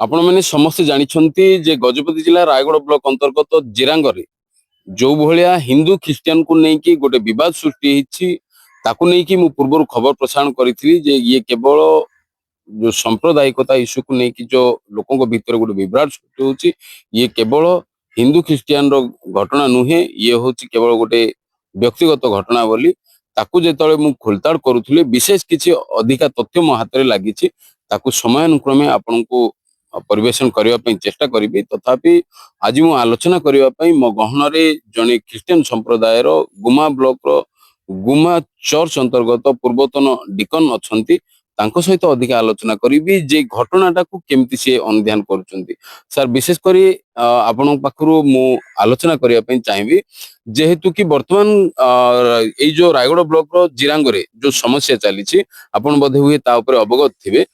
आपण मैंने समस्ते जानिछंती जे गजपति जिला रायगढ़ ब्लॉक अंतर्गत जिरांगरे जो भलिया हिंदू ख्रिस्टियन को लेकिन गोटे विवाद सृष्टि होती ताकू लेकिन मु पूर्व खबर प्रसारण करी जे ये केवल जो सांप्रदायिकता इश्यू को लेकिन जो लोकों भीतर गोटे विभ्राट सृष्टि होची ये केवल हिंदू ख्रिस्टियन रो घटना नुहे ये होची केवल गोटे व्यक्तिगत घटना बोली ताकू जेतले मु खोलताड़ करूथले विशेष किछि अधिका तथ्य मो हाथ रे लागिछि ताकू समयानुक्रमे आपनको परिवेशन करने ପାଇଁ चेष्टा करी तथापि आज मु आलोचना करने मो गहन जड़े ख्रिस्टियन संप्रदायर गुमा ब्लॉक रो गुमा चर्च अंतर्गत पूर्वतन डिकन अच्छी तांको सहित अधिक आलोचना करी जे घटनाटा को केमती सी अनुध्यान करुछंती सर विशेष करी आपण पाखरु मु आलोचना करने ପାଇଁ चाहिए जेहेतु कि वर्तमान ये जो रायगढ़ ब्लॉक रो जिरांगरे जो समस्या चली आपण बोधे हुए ता ऊपर अवगत थिबे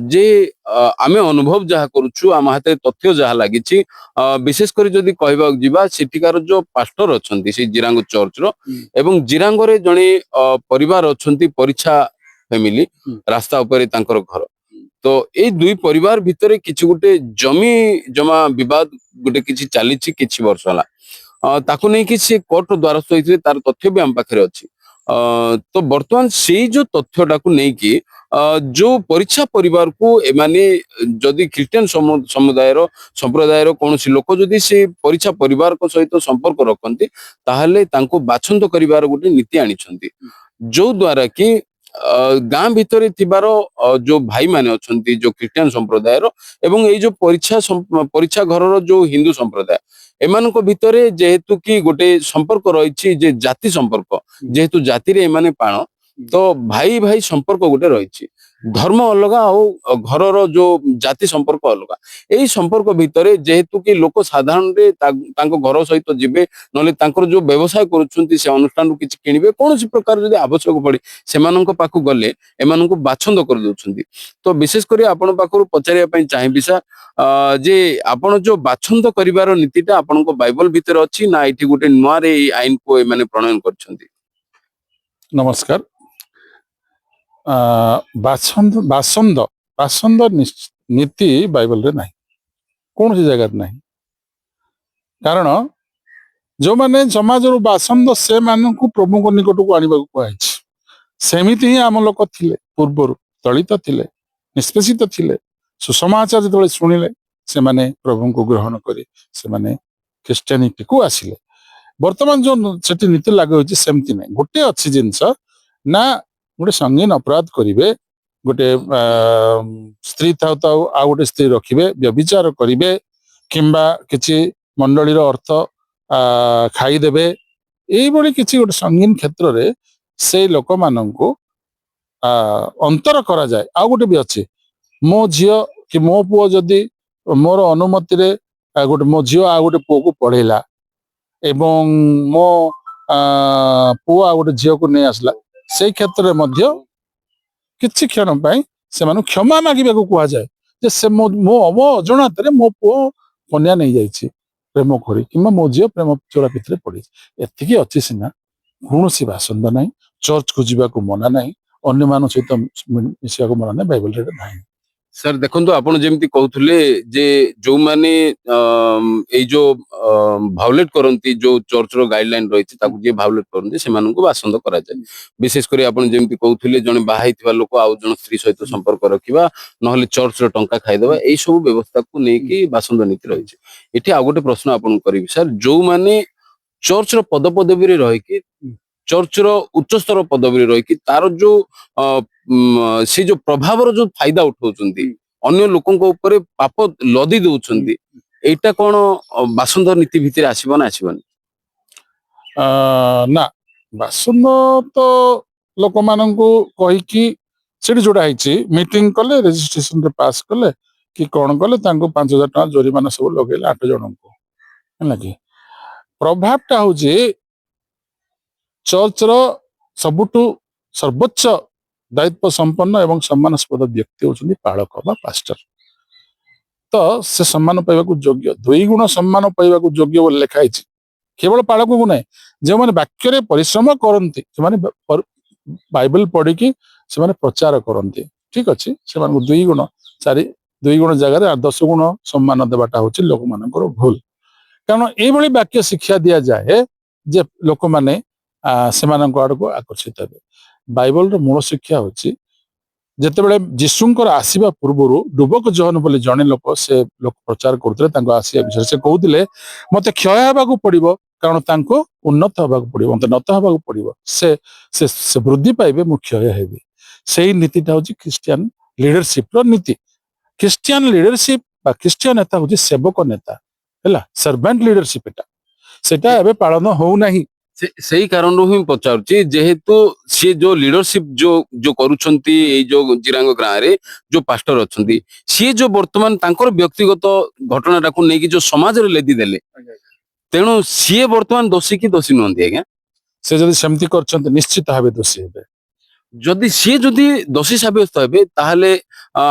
जे आमे अनुभव जहा करूछु आम हाथे तथ्य जहा लागिछि विशेष करी जदि कहबा जिबा सेठिकार जो पास्टर अछंती से जिरांग चर्च रो एवं जिरांगरे जणे परिवार अछंती परिछा फैमिली रास्ता ऊपर तांकर घर तो ए दुई परिवार भितरे किछि गुटे जमी जमा विवाद गुटे किछि चालिछि किछि वर्ष होला ताकू नै कि से कोर्ट द्वारस्थ होइथिले तार तथ्य भी आम पाखरे अछि तो वर्तमान से जो तथ्यटा को नहीं कि जो परीक्षा परिवार को एमाने जदि ख्रिस्टियन समुदाय संप्रदायर कौन लोक जदि से परीक्षा परिवार को सहित संपर्क रखती ताहले तांको बाछंद करिवार गोटे नीति आनिछंती जो द्वारा कि गाँ भितर थिबार जो भाई माने अछंती जो ख्रिस्टियन संप्रदायर एवं ये जो परीक्षा घर जो हिंदू संप्रदाय एमानक भितरे जेहेतु कि गोटे संपर्क रही जे जाति संपर्क जेहेतु जाति रे एमाने पाण तो भाई भाई संपर्क गोटे रही धर्म अलग आ घर जो जाति संपर्क अलग यही संपर्क भितर जेहेतु कि लोक साधारण घर सहित जीवे ना जो व्यवसाय करुछंती से अनुष्ठान किछि किनिबे कौन प्रकार जदि आवश्यक पड़े से पाखु गले एमान को बाछंद कर दउछंती तो विशेष करी आपण पाखु पचारिया पई चाहिबी सर जे आपण जो बाछंद करिवार नीतिटा आपण को बाइबल भितर अछि ना एठी गोटे नुआ रे आईन को माने प्रणयन करछंती। नमस्कार। बासंद बासंद बासंद नीति बाइबल रे नहीं कौन सी जगह नहीं कारण जो माने समाज रो बासंद से मान को प्रभु को निकट को आनिबा को कहै सेमिति ही आम लोक थिले पूर्वर दलित थिले निष्पेषित थिले सुसमाचार जो शुणिले से माने प्रभु को ग्रहण करे से माने ख्रिस्टियानिटी को आसिले वर्तमान जो सेठी नीति लागू होछि सेमति नै गोटे अछि जिंस ना गोटे संगीन अपराध करिवे गोटे स्त्री थाउ थाउ आ गोटे स्त्री रखिबे व्यभिचार करिवे किंबा किछि मंडली रो अर्थ खाई देबे एई बड़ी किछि गोटे संगीन क्षेत्र रे से लोक माननकु अंतर करा जाय आ गोटे भी अछि मो झियो कि मो पुओ जदि मोर अनुमति रे गोटे मो झियो आ गोटे पुओ को पढ़ेला एवं मो पुओ आ गोटे झियो को नै आसला से क्षेत्र में मध्य किछि क्षण पाई से मानु क्षमा मागिबे को कुआ जाय जे से मो अजणात रे मो पुओ कन्या नै जाईछि प्रेम करी किंबा मो झियो प्रेम चोरा भितरे पड़ी एतिकी अछि सिना कौनसी बासंद नहीं चर्च को जीवा को मना नहीं अन्य मान सहित मिसिया को मना नहीं बाइबल रे नहीं। सर देखो आपण जेमती कहथुले जे जो माने ए जो भाउलेट करंती जो चर्च रो गाइडलाइन रहिछि ताकू जे भाउलेट करंती से मानन को बासंद करा जाय विशेष करी आपण जेमती कहथुले जने बाहाइथिबा लोक आ जन स्त्री सहित संपर्क रखिबा नहले चर्च रो टंका खाइदबा एई सब व्यवस्था को नेकी बासंद नीति रहिछि। एठी आ गोटे प्रश्न आपण करिवि सर जो माने चर्च रो पद पदवी रे रहि कि चर्च रो उच्च स्तर पदवी रही कि तार जो से जो प्रभाव जो फायदा उठाउछंती अन्य लोकों ऊपर पाप लदी दउछंती एटा कोन बासंद नीति भितर आसीबो ना आसीबोनी ना बासंद तो लोक माननकु कहि कि सेठी जोडा हिची मीटिंग कले रजिस्ट्रेशन रे पास कले कि कोन कले तांको 5000 टका जरिमाना सब लगेले 8 जन को हला कि प्रभावटा हो जे चर्च रो सबुटु सर्वोच्च दायित्व संपन्न एवं सम्मानास्पद व्यक्ति होचंदी पालक बा पास्टर तो से सम्मान पाइबा को योग्य दुई गुण सम्मान पाइबा को योग्य बोल लिखा है केवल पालक को नहीं जो माने वाक्य रे परिश्रम करंती से माने बाइबल पढ़ी कि से माने प्रचार करंती ठीक अछि से माने दुई गुण चारि 2 ଗୁଣ ଜାଗାରେ 10 ଗୁଣ ସମ୍ମାନ ଦେବାଟା ହଉଛି ଲୋକମାନଙ୍କର ଭୁଲ। କାରଣ ଏଇଭଳି ବାକ୍ୟ ଶିକ୍ଷା ଦିଆଯାଏ ଯେ ଲୋକମାନେ ସେମାନଙ୍କ ଆଡକୁ ଆକର୍ଷିତ ହେବେ। ବାଇବଲର ମୂଳ ଶିକ୍ଷା ହଉଛି ଯେତେବେଳେ ଯୀଶୁଙ୍କର ଆସିବା ପୂର୍ବରୁ ଡୁବକ ଜୋହନ ବୋଲି ଜଣେ ଲୋକ ସେ ଲୋକ ପ୍ରଚାର କରୁଥିଲେ ତାଙ୍କ ଆସିବା ବିଷୟରେ। ସେ କହୁଥିଲେ ମତେ କ୍ଷୟ ହେବାକୁ ପଡିବ କାରଣ ତାଙ୍କୁ ଉନ୍ନତ ହେବାକୁ ପଡିବ, ମତେ নত ହେବାକୁ ପଡିବ। ସେ ସେ ବୃଦ୍ଧି ପାଇବେ, ମୁଁ କ୍ଷୟ ହେବି। ସେଇ ନୀତିଟା ହଉଛି ଖ୍ରୀଷ୍ଟିଆନ ଲିଡରସିପର ନୀତି। ଖ୍ରୀଷ୍ଟିଆନ ଲିଡରସିପ ବା ଖ୍ରୀଷ୍ଟିୟ ନେତା ହଉଛି ସେବକ ନେତା, ହେଲା, ସର୍ଭାଣ୍ଟ ଲିଡରସିପ। ସେଟା ଏବେ ପାଳନ ହଉନାହିଁ। ସେଇ କାରଣରୁ ହିଁ ପଚାରୁଛି, ଯେହେତୁ ସିଏ ଯୋଉ ଲିଡରସିପ ଯୋଉ କରୁଛନ୍ତି ଏଇ ଯୋଉ ଜିରାଙ୍ଗ ଗାଁରେ ଯୋଉ ପାଷ୍ଟର ଅଛନ୍ତି, ସିଏ ଯୋଉ ବର୍ତ୍ତମାନ ତାଙ୍କର ବ୍ୟକ୍ତିଗତ ଘଟଣାଟାକୁ ନେଇକି ଯୋଉ ସମାଜରେ ଲେଦି ଦେଲେ, ତେଣୁ ସିଏ ବର୍ତ୍ତମାନ ଦୋଷୀ କି ଦୋଷୀ ନୁହନ୍ତି ଆଜ୍ଞା? ସେ ଯଦି ସେମିତି କରିଛନ୍ତି ନିଶ୍ଚିତ ଭାବେ ଦୋଷୀ ହେବେ। ଯଦି ଦୋଷୀ ସାବ୍ୟସ୍ତ ହେବେ ତାହେଲେ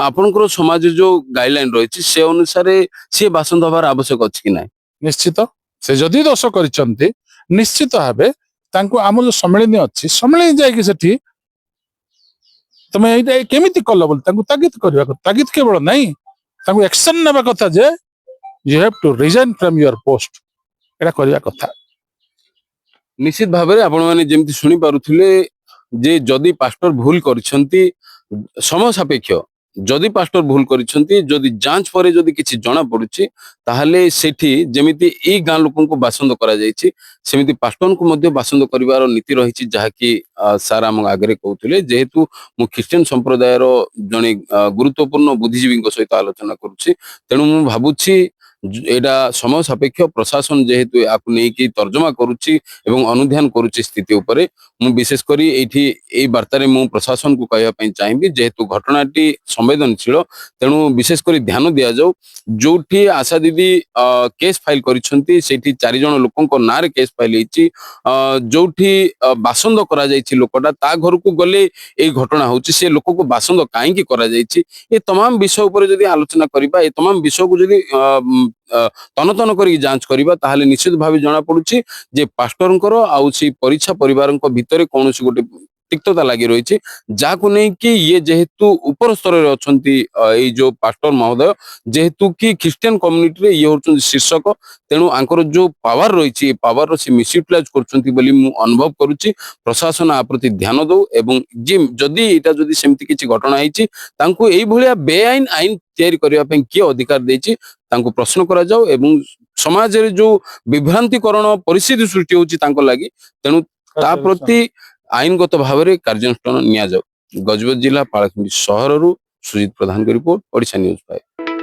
ଆପଣଙ୍କର ସମାଜରେ ଯୋଉ ଗାଇଡଲାଇନ ରହିଛି ସେ ଅନୁସାରେ ସିଏ ବାସନ୍ଦ ହବାର ଆବଶ୍ୟକ ଅଛି କି ନାହିଁ? ନିଶ୍ଚିତ ସେ ଯଦି ଦୋଷ କରିଛନ୍ତି ନିଶ୍ଚିତ ଭାବେ ତାଙ୍କୁ ଆମର ଯୋଉ ସମ୍ମିଳନୀ ଅଛି, ସମ୍ମିଳନୀ ଯାଇକି ସେଠି ତମେ ଏଇଟା କେମିତି କଲ ବୋଲି ତାଙ୍କୁ ତାଗିଦ କରିବା କଥା। ତାଗିଦ କେବଳ ନାହିଁ, ତାଙ୍କୁ ଆକ୍ସନ ନେବା କଥା ଯେ you have to resign from your post, ଏଇଟା କରିବା କଥା। ନିଶ୍ଚିତ ଭାବରେ ଆପଣମାନେ ଯେମିତି ଶୁଣି ପାରୁଥିଲେ ଯେ ଯଦି ପାଷ୍ଟର ଭୁଲ କରିଛନ୍ତି, ସମୟ ସାପେକ୍ଷ, ଯଦି ପାଷ୍ଟର ଭୁଲ କରିଛନ୍ତି, ଯଦି ଯାଞ୍ଚ ପରେ ଯଦି କିଛି ଜଣା ପଡୁଛି, ତାହେଲେ ସେଠି ଯେମିତି ଏଇ ଗାଁ ଲୋକଙ୍କୁ ବାସନ୍ଦ କରାଯାଇଛି ସେମିତି ପାଷ୍ଟରଙ୍କୁ ମଧ୍ୟ ବାସନ୍ଦ କରିବାର ନୀତି ରହିଛି, ଯାହାକି ସାର୍ ଆମ ଆଗରେ କହୁଥିଲେ। ଯେହେତୁ ମୁଁ ଖ୍ରୀଷ୍ଟିଆନ ସମ୍ପ୍ରଦାୟର ଜଣେ ଗୁରୁତ୍ୱପୂର୍ଣ୍ଣ ବୁଦ୍ଧିଜୀବୀଙ୍କ ସହିତ ଆଲୋଚନା କରୁଛି, ତେଣୁ ମୁଁ ଭାବୁଛି ଏଇଟା ସମୟ ସାପେକ୍ଷ। ପ୍ରଶାସନ ଯେହେତୁ ଏହାକୁ ନେଇକି ତର୍ଜମା କରୁଛି ଏବଂ ଅନୁଧ୍ୟାନ କରୁଛି ସ୍ଥିତି ଉପରେ, ମୁଁ ବିଶେଷ କରି ଏଇଠି ଏଇ ବାର୍ତ୍ତାରେ ମୁଁ ପ୍ରଶାସନକୁ କହିବା ପାଇଁ ଚାହିଁବି, ଯେହେତୁ ଘଟଣାଟି ସମ୍ବେଦନଶୀଳ, ତେଣୁ ବିଶେଷ କରି ଧ୍ୟାନ ଦିଆଯାଉ। ଯୋଉଠି ଆଶା ଦିଦି କେସ୍ ଫାଇଲ କରିଛନ୍ତି ସେଇଠି 4 ଜଣ ଲୋକଙ୍କ ନାଁରେ କେସ୍ ଫାଇଲ ହେଇଛି। ଯୋଉଠି ବାସନ୍ଦ କରାଯାଇଛି ଲୋକଟା, ତା ଘରକୁ ଗଲେ ଏଇ ଘଟଣା ହଉଛି। ସେ ଲୋକକୁ ବାସନ୍ଦ କାହିଁକି କରାଯାଇଛି, ଏ ତମାମ ବିଷୟ ଉପରେ ଯଦି ଆଲୋଚନା କରିବା, ଏ ତମାମ ବିଷୟକୁ ଯଦି ତନ କରିକି ଯାଞ୍ଚ କରିବା, ତାହେଲେ ନିଶ୍ଚିତ ଭାବେ ଜଣା ପଡୁଛି ଯେ ପାଷ୍ଟରଙ୍କର ଆଉ ସେଇ ପରିଚ୍ଛା ପରିବାରଙ୍କ ଭିତରେ କୌଣସି ଗୋଟେ ତିକ୍ତତା ଲାଗି ରହିଛି, ଯାହାକୁ ନେଇକି ଇଏ ଯେହେତୁ ଉପର ସ୍ତରରେ ଅଛନ୍ତି, ଏଇ ଯୋଉ ପାଷ୍ଟର ମହୋଦୟ ଯେହେତୁ କି ଖ୍ରୀଷ୍ଟିଆନ କମ୍ୟୁନିଟିରେ ଇଏ ହଉଛନ୍ତି ଶୀର୍ଷକ, ତେଣୁ ଆଙ୍କର ଯୋଉ ପାୱାର ରହିଛି ଏ ପାୱାରର ସେ ମିସୟୁଟିଲାଇଜ କରୁଛନ୍ତି ବୋଲି ମୁଁ ଅନୁଭବ କରୁଛି। ପ୍ରଶାସନ ଆ ପ୍ରତି ଧ୍ୟାନ ଦଉ ଏବଂ ଯଦି ଏଇଟା ଯଦି ସେମିତି କିଛି ଘଟଣା ହେଇଛି, ତାଙ୍କୁ ଏଇଭଳିଆ ବେଆଇନ ଆଇନ ତିଆରି କରିବା ପାଇଁ କିଏ ଅଧିକାର ଦେଇଛି ତାଙ୍କୁ ପ୍ରଶ୍ନ କରାଯାଉ ଏବଂ ସମାଜରେ ଯୋଉ ବିଭ୍ରାନ୍ତିକରଣ ପରିସ୍ଥିତି ସୃଷ୍ଟି ହଉଛି ତାଙ୍କ ଲାଗି, ତେଣୁ ତା ପ୍ରତି ଆଇନଗତ ଭାବରେ କାର୍ଯ୍ୟାନୁଷ୍ଠାନ ନିଆଯାଉ। ଗଜପତି ଜିଲ୍ଲା ପାଳାଖେମୁଣ୍ଡି ସହରରୁ ସୁଜିତ ପ୍ରଧାନଙ୍କ ରିପୋର୍ଟ, ଓଡ଼ିଶା ନ୍ୟୁଜ 5।